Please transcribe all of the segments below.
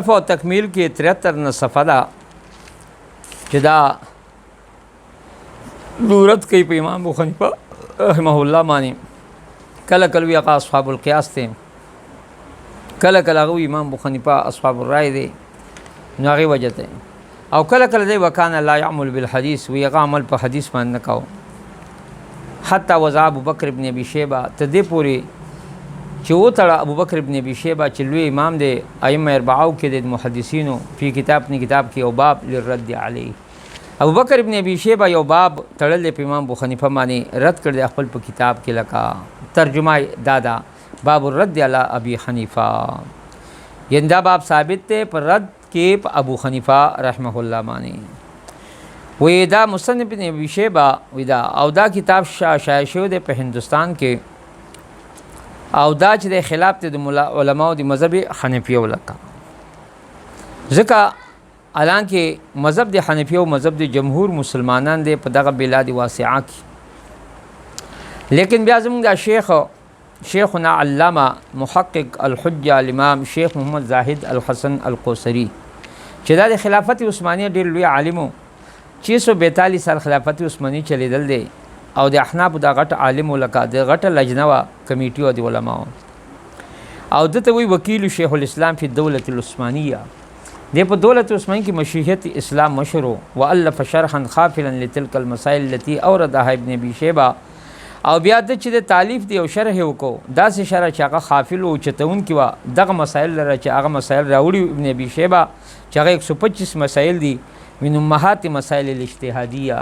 और तकमील की 73 न सफ़ा दा जदा जरूरत कई पे इमाम अबू हनीफा रहमहुल्लाह मानी कल कलवी अका अस्हाबुल क़ियास थे कल कल अगवी इमाम अबू हनीफा अस्हाबुल राय दे नागी वजह थे और कल कल दे वकान ला यअमल बिल हदीस वी अका अमल पर हदीस मान न कहो हत्ता वज़ा अबू बकर इब्न अबी शैबा तदे पूरी चो तड़ा अबू बकर इब्न अबी शैबा चिल्वे इमाम दे अइम्मा अर्बाओ के दे मुहद्दिसीनों फ़ी किताब अपनी किताब की औबाब लिर्रद्द अलैहि अबू बकर इब्न अबी शैबा यो बाब तड़ल दे इमाम अबू हनीफा मानी रद्द कर दे अखपल पर किताब के लका तर्जुमा दादा बाब रद्द अला अबी हनीफा यंदा बाब साबित थे पर रद्द के अबू हनीफा रहमहुल्लाह मानी वेदा मुसन्निफ इब्न अबी शैबा विदा औदा किताब शायशो दे पे हिंदुस्तान के औदा च खिलाफ ते उलमाओ द मज़हब हनफिया लका ज़का हालांकि मज़हब द हनफिया मज़हब द जमहूर मुसलमानान दे पदगा बिलाद वासिआ की लेकिन ब्याज़म दा शेखना अल्लामा मुहक्किक अल-हुज्जा इमाम शेख मोहम्मद ज़ाहिद अल-हसन अल-कोसरी चदा द खिलाफत उस्मानिया डेल लुई आलिमो 642 साल खिलाफत उस्मानी चले दल दे और द अहनाफ दा गट आलिम लका द गट लजनवा कमेटी व उलमा और दत वही वकील शेखुल इस्लाम फ़ी दौलत उस्मानिया दे पर दौलत उस्मानी की मशीहत इस्लाम मशरो व अल्लफ़ शरहन खाफिलन लितिलकल मसाइल लती औरदहा इब्न अबी शैबा और ब्याद च तालीफ दी और शरह को दा से शरह चाका खाफिल व चतउन की वा दग मसाइल र चागा मसाइल राउड़ी इब्न अबी शैबा चागा 125 मसाइल दी मिन उम्महात मसाइल इज्तिहादिया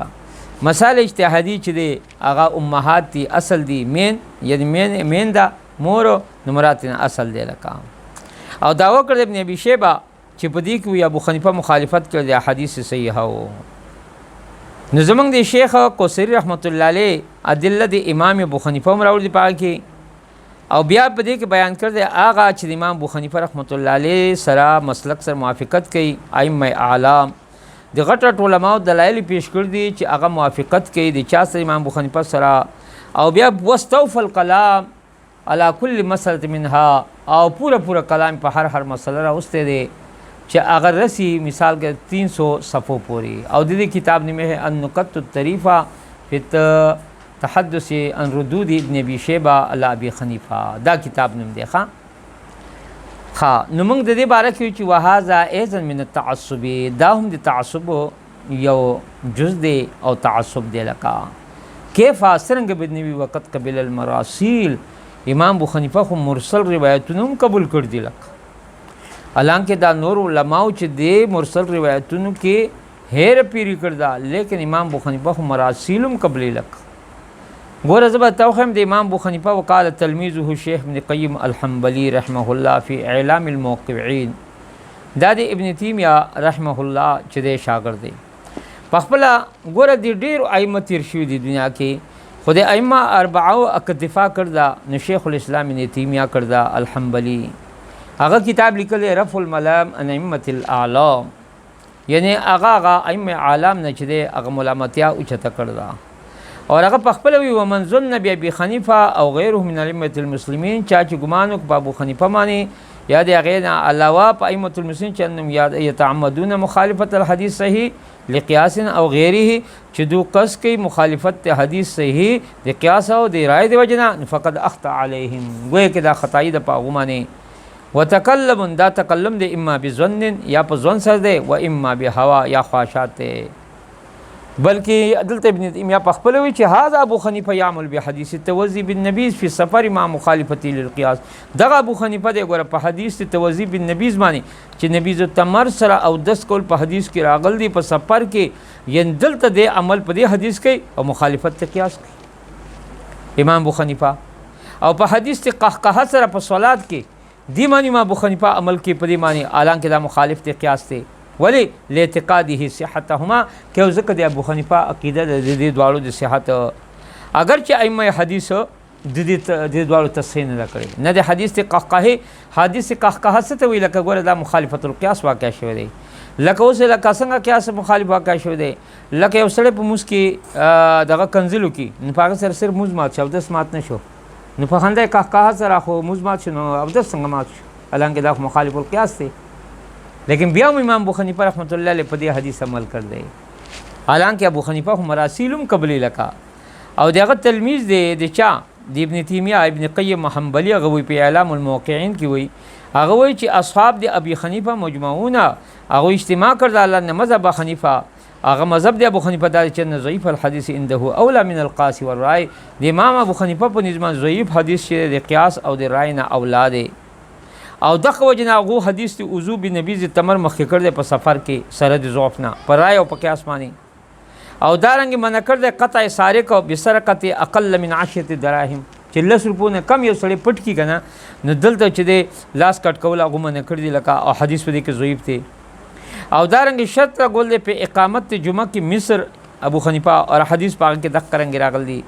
मसाइल इज्तिहादी च दे आगा उम्महात दी असल दी मेन यानी मेन दा मोरो नमरात असल दे लका और दावा कर इब्न अबी शैबा चिपदी की अबू हनीफा मुखालिफत कर दिया हदीस सही हो नज़मंग दे शेख कोसरी रहमतुल्लाह अलैह अदिल्ला दे इमाम अबू हनीफा मराउल दी पा के और ब्या पदे के बयान कर दे आगा च इमाम अबू हनीफा रहमतुल्लाह अलैह सरा मसलक सर मुआफ़िक़त कई आइम्मा आलाम द गट उलमा दलाइल पेश कर दी कि आगा मुआफ़िक़त कई द चा सर इमाम अबू हनीफा सरा और ब्या वस्तौफ़ल कलाम अला कुल्ल मसलत मिनहा और पूरा कलाम पर हर मसला उसते दे च अगर रसी मिसाल के 300 सफ़ों पूरी और दीदी किताब में है अन-नुक़त तरीफ़ा फिर तहद्दुस अन रुदूद इब्न अबी शैबा अला अबी हनीफा दा किताब ने देखा हाँ नुमंग दे बारे की वहाज़ा एज़न मिन तअस्सुबी दाहम द तअस्सुब यो जुज़ दे और तअस्सुब दे लका कैफ़ा सरंग बिदनबी वक़्त कबिल मरासील इमाम अबू हनीफा को मुरसल रिवायतुन कबूल कर दी लका हालांकि दा नूर उलमाओ च दे मुरसल रिवायतुन के हेर पीरी करदा लेकिन इमाम अबू हनीफा को मरासीलुम कबली लक गोर ज़बा तौख़म दे इमाम अबू हनीफा वक़ाल तलमीज़ुहु शेख इब्न क़य्यिम अल-हंबली रहमहुल्लाह फ़ी इलामिल मुवक़्क़िईन दादे इब्न तैमिया रहमहुल्लाह च दे शागिर्द पखपला गोर दी ढेर अइम्मा तिरशुई दी दुनिया के खुद अइम्मा अरबाओ अकतिफ़ा करदा न शेखुल इस्लाम इब्न तैमिया करदा अल-हंबली अगर किताब लिखल है रफ़ुल मलाम अन अइम्मतिल आलाम यानी आगा अइम्मा आलाम न चदे अगर मलामतिया उचता करदा और अगर पखपल हुई वमन ज़ुन्न बि अबी हनीफा और गैरुहु मिन अइम्मतिल मुस्लिमीन चाची गुमानो को अबू हनीफा माने याद अगैना अलावा अइम्मतुल मुस्लिमीन चन्नम याद यतअम्मदून मुखालिफत अल हदीस सही लिक़ियासिन और गैरिही चदू कस की मुखालिफत हदीस सही लिक़ियास और दे राय दे वजना फ़क़द अख़्ता अलैहिम गोए के दा ख़ताई दा पागुमाने व तकल्लम दा तकल्लम दे इम्मा बिज़न्न या पर ज़न सर दे व इम्मा बिहवा या ख्वाहिशात बल्कि अदल इब्न तैमिया पखपल हुई हाज़ा अबू हनीफा यामुल बिहदीस तवज़ी बिन नबीज़ फ़ी सफ़र मा मुखालिफती लिल-क़ियास दगा अबू हनीफा दे गोर पर हदीस तवज़ी बिन नबीज़ मानी च नबीज़ तमर सरा और 10 कौल पर हदीस की रागल दी पर सफ़र के यन दिल तदे अमल पर दे हदीस के और मुखालिफत क़ियास की इमाम अबू हनीफा और पर हदीस कहकहा सरा पर सलात के दी मानी इमाम अबू हनीफा अमल की पदी मानी हालांकि दा मुखालिफ क़ियास थे वली लेतिक़ादिही सिहतहुमा के ज़िक्र दे अबू हनीफा अक़ीदा दे द्वारो दे सिहत अगरचे अइम्मा हदीस दे द्वारो तस्हीह न करे न दे हदीस ते कहकहे हदीस कहकहा से तो लका गोरे दा मुखालिफतुल क़ियास वाक़या शवे दे लका उसे लका संगा क़ियास मुखालिफ वाक़या शवे दे लका उसड़े पर मुस्की दगा कंजिलु की नपाग सर सिर मुजमात शव दस मात न शो नफखंदे कहकहा सर खो मुजमात शनो अब दस संग मात हालांकि दा मुखालिफुल क़ियास थे لیکن بیا هم امام ابو حنیفه رحمت الله علیه په دې حدیث عمل کړ دی. حالانکه ابو حنیفه هم مراسیلم قبلی لکا او دغه تلمیذ دی د چا د ابن تیمیه ابن قیم حنبلی هغه وی په اعلام الموقعین کې وی هغه وی چې اصحاب د ابي حنیفه مجمعون هغه اجتماع کړل الله مذهب حنیفه هغه مذهب د ابو حنیفه د چې ضعیف الحديث عنده اولا من القاس والرای د امام ابو حنیفه په نظام ضعیف حدیث چې د قیاس او د رای نه اولاد او دغه وجنه هغه حدیث د وضو بنبی ز تمر مخکې کړ د په سفر کې سره د ضعف نه پر رای او په قیاس باندې او دارنګ منع کړ د قطع سارق او بسرقت اقل من 10 دراهم چې 10 روپو نه کم یو سړی پټ کی کنه نو دلته چې د لاس کټ کول هغه منع کړ دی لکه او حدیث په دې کې ضعیف دی. او دارنګ شرط راغول دی په اقامت جمعه کې مصر ابو حنیفه او حدیث پاک کې دغه رنګ راغل دی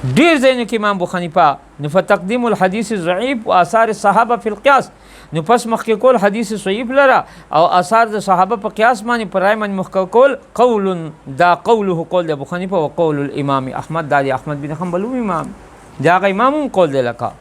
ډیر ځینو کې امام ابو حنیفه نو فتقدیم الحديث ضعیف و آثار الصحابه فی القياس نو پس مخکې کول حدیث ضعیف لره او آثار د صحابه په قیاس باندې پرای باندې مخکې کول قول دا قوله قول د ابو حنیفه او قول الامام احمد دا احمد بن حنبل امام دا امام قول دی لکه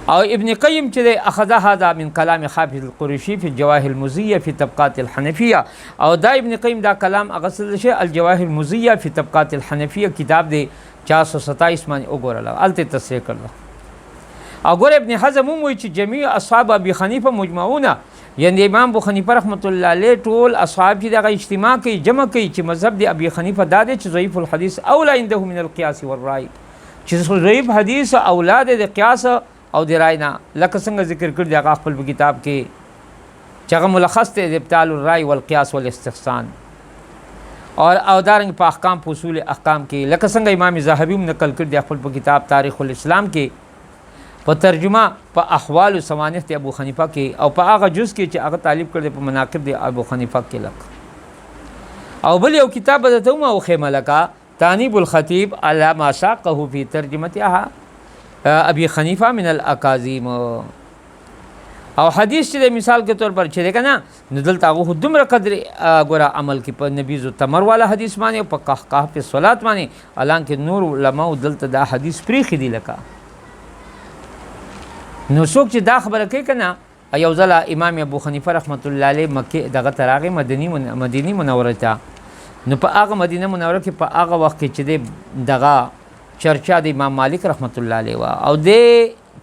او ابن قیم چې اخذ هذا من كلام حافظ القرشي في الجواهر المزيه في طبقات الحنفيه او دا ابن قیم دا کلام اغسل شي الجواهر المزيه في طبقات الحنفيه کتاب دی 427 باندې وګورل الته تصحیح کړل او ګور ابن حزم وایي چې جميع اصحاب ابي حنیفه مجمعون یعنی امام ابو حنیفه رحمت الله علیه ټول اصحاب چې دغه اجتماع کوي جمع کوي چې مذهب دی ابي حنیفه دا دی چې ضعیف الحديث اولا عنده من القياس والرای چې ضعیف حدیث اولاد د قیاس او د رای نه لکه څنګه ذکر کړی هغه خپل کتاب کې چې هغه ملخص دی د ابطال الرای والقياس والاستحسان او دارنګ په احکام په اصول احکام کې لکه څنګه امام زاهبی هم نقل کړی د خپل کتاب تاریخ الاسلام کې په ترجمه په احوال و سوانح د ابو حنیفه کې او په هغه جز کې چې هغه طالب کړی په مناقب د ابو حنیفه کې لک او بل یو کتاب د تومه او خیمه لکا تانیب الخطیب علی ما ساقه فی ترجمتها ابي حنیفه من الاکاذیب او حدیث چې مثال کے طور پر چې کنه ندل تاغه دومره قدر ګوره عمل کې په نبی ز تمر والا حدیث باندې په قهقه په صلات باندې الانکه نور علماء دلته دا حدیث پری خدي لکا نو څوک چې دا خبره کوي کنه یو ځله امام ابو حنیفه رحمت الله علیه مکه دغه تراغه مدینی منوره ته نو په هغه مدینه منوره کې په هغه وخت کې چې دغه چرچا د امام مالک رحمت الله علیه او د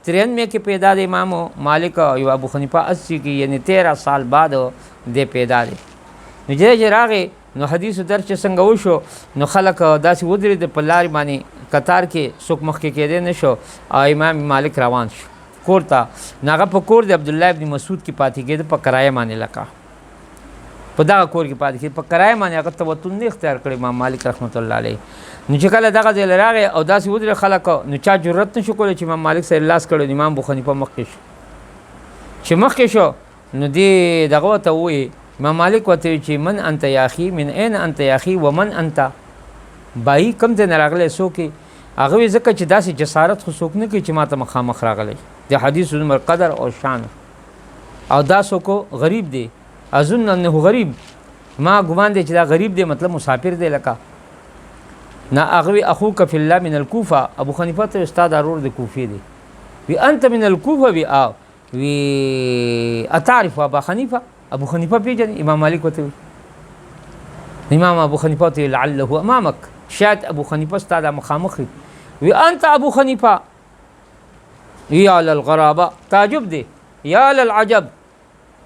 93 کې پیدا د امام مالک او ابو حنیفه 80 کې یعنی 13 سال بعد د پیدا دي نو چې راغې نو حدیث درس څنګه وشو نو خلک داسې ودرې د پلار باندې قطار کې څوک مخ کې کېدې نشو او امام مالک روان شو کور ته ناغه په کور د عبد الله ابن مسعود کې پاتې کېد په کرایه باندې لکه په دا کور کې پاتې کېد په کرایه باندې هغه توتن نه اختیار کړی امام مالک رحمت الله علیه نو چې کله دغه ځای راغی او داسې ودرې خلک نو چا جرأت نشو کولی چې امام مالک سره لاس کړی امام ابو حنیفه مخکې شو چې مخکې شو نو دې دغه ورته ووایي امام مالک ورته چې من انت یا اخي من اين انت یا اخي ومن انت بای کوم ځای نه راغلی څوک هغه وی ځکه چې داسې جسارت خو څوک نه کوي چې ماته مخامخ راغلی د حدیث عمر قدر او شان او دا څوک غریب دی اظن انه غریب ما ګمان دی چې دا غریب دی مطلب مسافر دی لکه نا اغوی اخوک فی الله من الکوفه ابو حنیفه ته استاد ضرور د کوفی دی وی انت من الکوفه وی او وی اتعرف ابو حنیفه ابو حنیفه پیجن امام مالک وته امام ابو حنیفه ته لعله امامک شاید ابو حنیفه استاد مخامخ وی انت ابو حنیفه یا للغرابه تعجب دی یا للعجب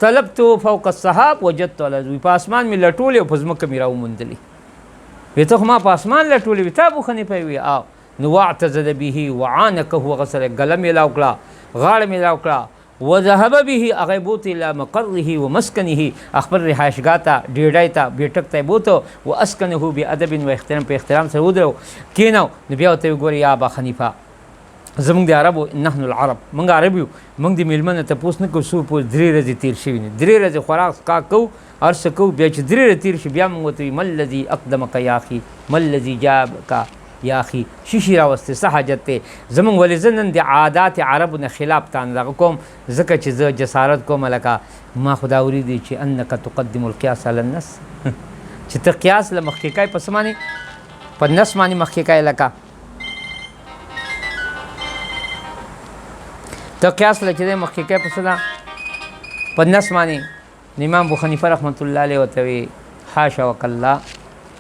طلبت فوق السحاب وجدت على ذوي پاسمان می لټول او پزمکه می راو مندلی وی ته ما پاسمان لټول وی ته ابو حنیفه وی او نو واعتزد به وعانکه وغسل قلم لاوکلا غاړه می لاوکلا وذهب به اغيبوت الى مقره ومسكنه اخبر رهائشگاتا ډیډایتا بیٹکته بوته واسكنه بادب واحترام په احترام سره ودرو کینو نبی او ته ګور یا ابو حنیفه زمونږ د عربو نحن العرب مونږ عربیو مونږ د میلمنه ته پوس نه کو سو په درې ورځې تیر شوی نه درې ورځې خوراک کا کو ارس کو بیا چې درې ورځې تیر شي بیا مونږ ته مل الذي اقدمك يا اخي مل الذي جابك یا اخي شیشی راوسته سحاجت ته زمونږ ولې زنن د عادات عربو نه خلاف تان دغه کوم ځکه چې زه جسارت کوم لکه ما خدا وريدي چې انك تقدم القياس على النص چې ته قیاس له مخکې کای په سمانی په نص باندې مخکې کای لکه ته قیاس لکه دې مخکې کې پسدا په نس باندې امام ابو حنیفه رحمت الله علیه ورته وی حاشا وکلا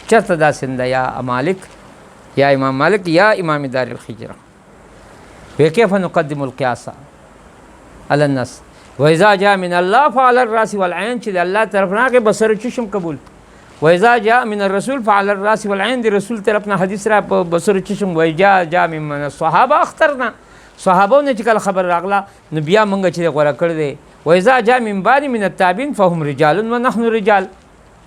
چرته داسې نه ده یا مالک یا امام مالک یا امام دار الحجره وکيف نقدم القياس على النص واذا جاء من الله فعلى الراس والعين چې د الله طرف نه کې بصر چشم قبول واذا جاء من الرسول فعلى الراس والعين د رسول طرف نه حدیث را په بصر چشم واذا جاء من الصحابه اخترنا صحابو نه چې کله خبر راغله نو بیا مونږ چې غوړه کړ دې واذا جاء من بعد من التابعين فهم رجال ونحن رجال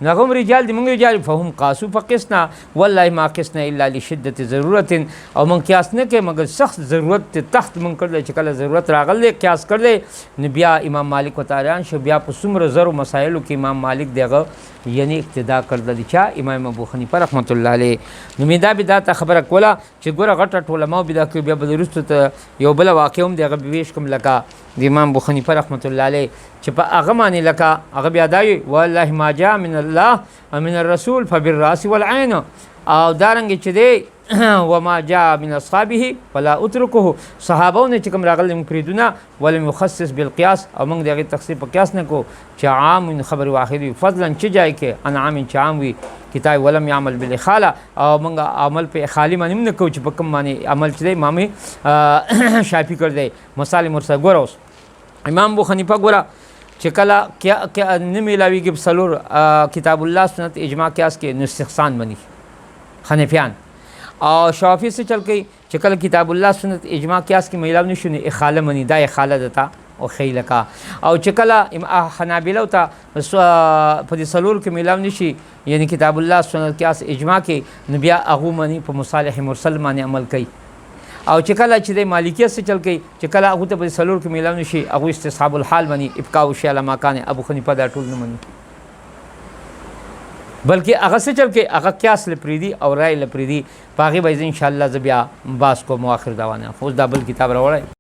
نغم رجال دي مونږ رجال فهم قاسو فقسنا والله ما قسنا الا لشدت ضرورت او مونږ قیاس نه کې مګر سخت ضرورت تحت مونږ کړل چې کله ضرورت راغله قیاس کړل نو بیا امام مالک وتعالی شو بیا په څومره زرو مسایلو کې امام مالک دغه یعنی اقتدا کړل چې امام ابو حنیفه رحمت الله علیه نو میدا بدعت خبره کوله چې ګوره غټه ټوله ما بدا کې بیا بدرست ته یو بل واقع هم دغه بویش کوم لکه د امام ابو حنیفه رحمت الله علیه چې په هغه باندې لکه هغه بیا دای والله ما جاء من الله ومن الرسول فبالراس والعين او دارنګ چې دی وما جاء من اصحابه فلا اتركه صحابون چې کوم راغلي مفردونه ولم يخصص بالقياس او موږ دغه تخصیص په قیاس نه کو چې عام خبر واحد فضلا چې جای کې انعام چې عام وي کتاب ولم يعمل بالاخاله او موږ عمل په خالی باندې نه کو چې په کوم باندې عمل چې دی امام شافعي کړ دی مثال مرسل ګوروس امام ابو حنیفه ګورا چې کله نه ملاویږي بسلور کتاب الله سنت اجماع قیاس کې نو استحسان بني حنفیان او شافعي سے چل کې چې کله کتاب الله سنت اجماع قیاس کې میلاو نشونه اخاله منی دا اخاله دتا او خیلکا او چې کله حنابلہ او ته په دې سلور کې میلاو نشي یعنی کتاب الله سنت قیاس اجماع کې نبي هغه منی په مصالح مرسل باندې عمل کوي او چې کله چې د مالکیت سے چل کې چې کله هغه ته په سلور کې میلاو نشي هغه استصحاب الحال باندې ابقاء شی علما کان ابو حنیفه دا ټول نه مني بلکې هغه څه چل کې هغه قیاس لپریدي او رائے لپریدي پاغي به ان شاء الله ز بیا باس کو مؤخر دا ونه فوز دا بل کتاب راوړی